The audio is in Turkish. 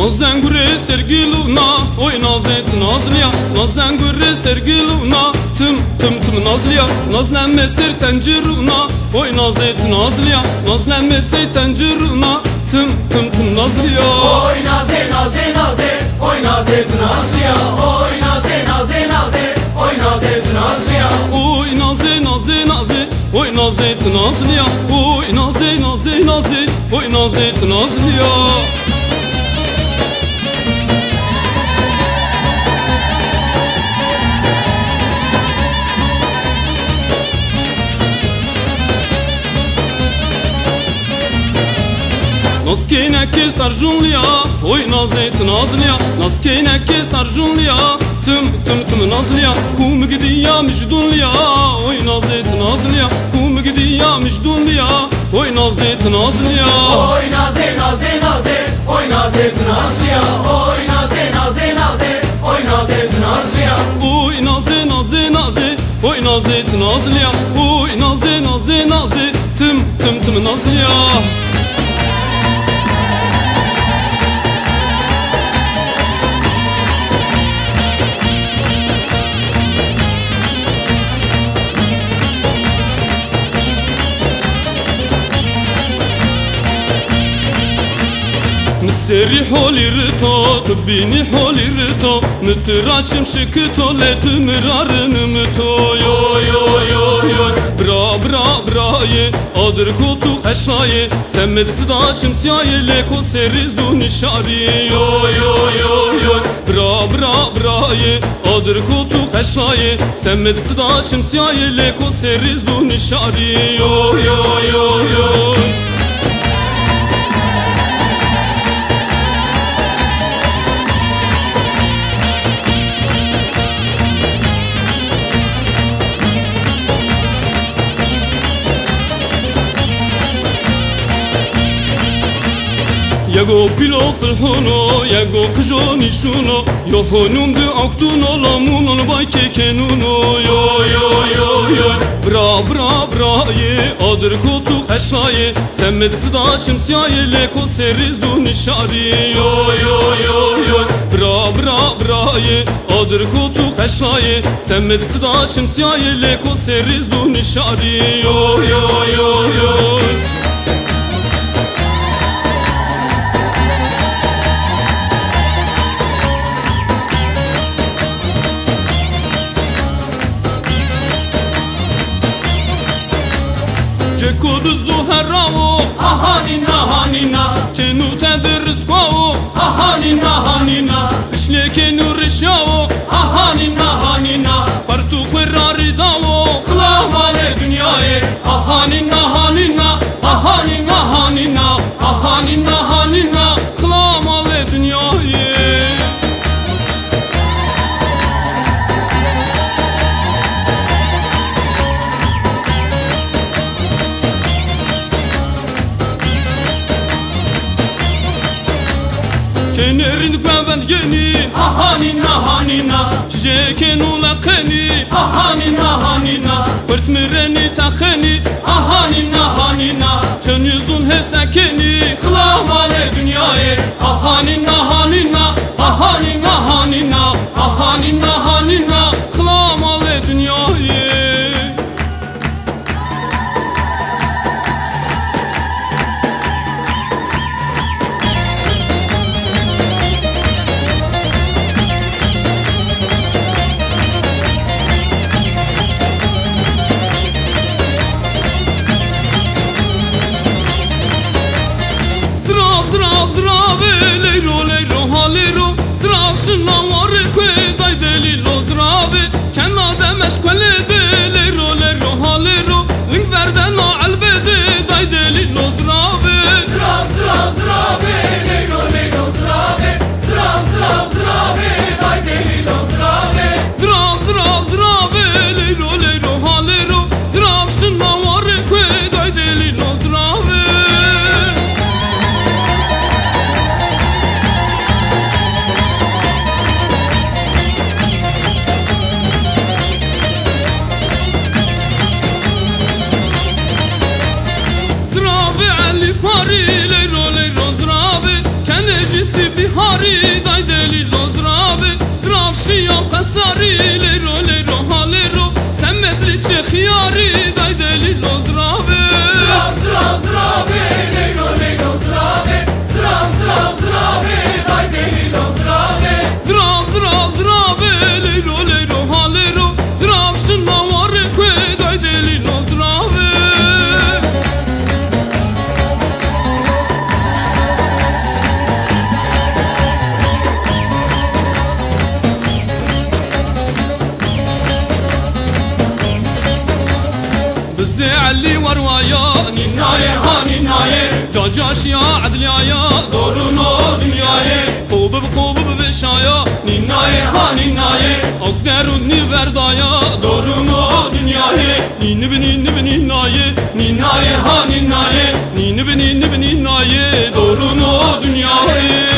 Nazengure sergiluna oy nazet nazliya Nazengure sergiluna tım nazliya Nazlenme ser tenciruna oy nazet nazliya Nazlenme ser tenciruna tım nazliya Oy naze naze naze oy nazet nazliya Oy naze naze naze oy nazet nazliya Oy naze naze naze oy nazet nazliya Oy naze naze naze oy nazet nazliya Naskeneke sarjunliya, oy nazet nazliya Naskeneke sarjunliya, tım nazliya Kum gidiya müjdunliya, oy nazet nazliya Kum gidiya müjdunliya, oy nazet nazliya Oy naze naze naze oy nazet nazliya Oy naze naze naze oy nazet nazliya Oy naze naze naze oy nazet nazliya Oy naze naze naze tım nazliya Seri holirto, tbini holirto Nıtıraçım şıkıto, letümürarını mıto Yo Bra ye, adır kotu heşaye Semmedisi da çimsiyaye, leko seri zuni şari Yo Bra ye, adır kotu heşaye Semmedisi da çimsiyaye, leko seri zuni şari Yo Yago pilo filhono, yago kjoni shuno Yo honum de aktuno, lamunon bay kekenuno Yo Bra ye, adır kotu heşaye Semmedisi da çimsiyaye, leko seri zuni şari Yo Bra ye, adır kotu heşaye Semmedisi da çimsiyaye, leko seri zuni şari Yo Cekodu zuherravo hanina Kenu tedriskwavo hanina Fişle kenu rişavo hanina Fartu khurari davo Khlamale dünyaye hanina Khlamale dünyaye Kenerin gwevend geni hanina Çiçekenu laqeni hanina Kurtmireni takheni hanina Kenyuzun hesakeni Khlamale dünyaye hanina Khlamale dünyaye Zrav, leylo زعلي وروايا نناية ها نناية جاجاش يا عدليايا دورونو دنياية قوب بقوب بشايا نناية ها نناية أقدر ودني فردايا دورونو دنياية نين بني ناية نناية ها نناية نين بني ناية دورونو دنياية